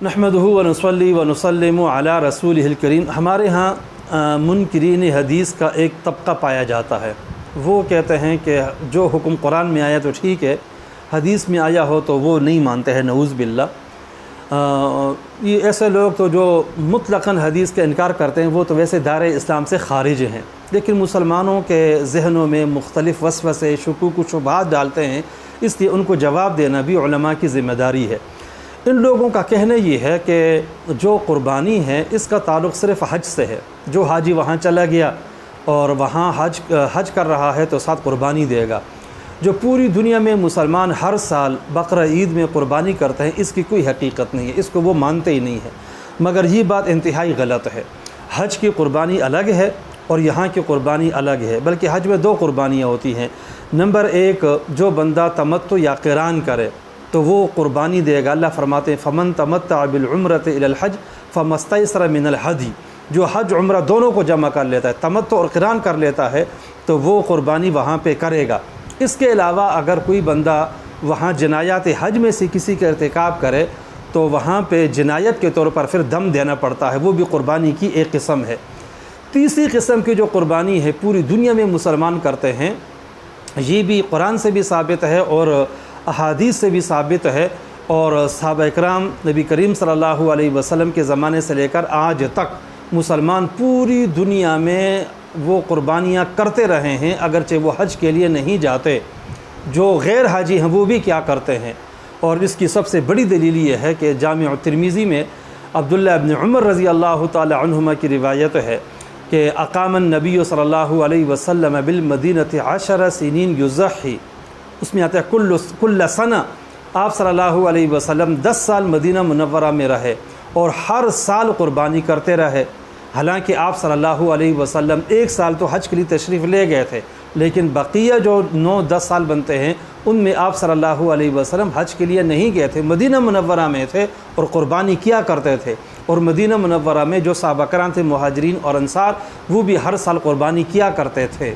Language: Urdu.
نحمدہ ونصلی ونسلم علی رسولہ الکریم۔ ہمارے ہاں منکرین حدیث کا ایک طبقہ پایا جاتا ہے۔ وہ کہتے ہیں کہ جو حکم قرآن میں آیا تو ٹھیک ہے، حدیث میں آیا ہو تو وہ نہیں مانتے ہیں، نعوذ باللہ۔ یہ ایسے لوگ تو جو مطلقاً حدیث کا انکار کرتے ہیں وہ تو ویسے دائرۂ اسلام سے خارج ہیں، لیکن مسلمانوں کے ذہنوں میں مختلف وسوسے، شکوک و شبہات ڈالتے ہیں، اس لیے ان کو جواب دینا بھی علماء کی ذمہ داری ہے۔ ان لوگوں کا کہنا یہ ہے کہ جو قربانی ہے اس کا تعلق صرف حج سے ہے، جو حاجی وہاں چلا گیا اور وہاں حج کر رہا ہے تو ساتھ قربانی دے گا۔ جو پوری دنیا میں مسلمان ہر سال بقرہ عید میں قربانی کرتے ہیں، اس کی کوئی حقیقت نہیں ہے، اس کو وہ مانتے ہی نہیں ہیں۔ مگر یہ بات انتہائی غلط ہے۔ حج کی قربانی الگ ہے اور یہاں کی قربانی الگ ہے، بلکہ حج میں دو قربانیاں ہوتی ہیں۔ نمبر ایک، جو بندہ تمتع یا قران کرے تو وہ قربانی دے گا۔ اللہ فرماتے ہیں فمن تمتع بالعمرۃ الی الحج فما استیسر من الہدی۔ جو حج عمرہ دونوں کو جمع کر لیتا ہے، تمتع اور قران کر لیتا ہے، تو وہ قربانی وہاں پہ کرے گا۔ اس کے علاوہ اگر کوئی بندہ وہاں جنایات حج میں سے کسی کا ارتکاب کرے تو وہاں پہ جنایت کے طور پر پھر دم دینا پڑتا ہے، وہ بھی قربانی کی ایک قسم ہے۔ تیسری قسم کی جو قربانی ہے پوری دنیا میں مسلمان کرتے ہیں، یہ بھی قرآن سے بھی ثابت ہے اور احادیث سے بھی ثابت ہے، اور صحابہ اکرام نبی کریم صلی اللہ علیہ وسلم کے زمانے سے لے کر آج تک مسلمان پوری دنیا میں وہ قربانیاں کرتے رہے ہیں، اگرچہ وہ حج کے لیے نہیں جاتے۔ جو غیر حاجی ہیں وہ بھی کیا کرتے ہیں، اور اس کی سب سے بڑی دلیل یہ ہے کہ جامع الترمذی میں عبداللہ ابن عمر رضی اللہ تعالی عنہما کی روایت ہے کہ اقام النبی صلی اللہ علیہ وسلم بالمدینۃ 10 سنین یضحی، اس میں آتا ہے کل سنہ۔ آپ صلی اللہ علیہ وسلم 10 سال مدینہ منورہ میں رہے اور ہر سال قربانی کرتے رہے۔ حالانکہ آپ صلی اللہ علیہ وسلم 1 سال تو حج کے لیے تشریف لے گئے تھے، لیکن بقیہ جو 9-10 سال بنتے ہیں ان میں آپ صلی اللہ علیہ وسلم حج کے لیے نہیں گئے تھے، مدینہ منورہ میں تھے اور قربانی کیا کرتے تھے۔ اور مدینہ منورہ میں جو صحابہ کرام تھے، مہاجرین اور انصار، وہ بھی ہر سال قربانی کیا کرتے تھے۔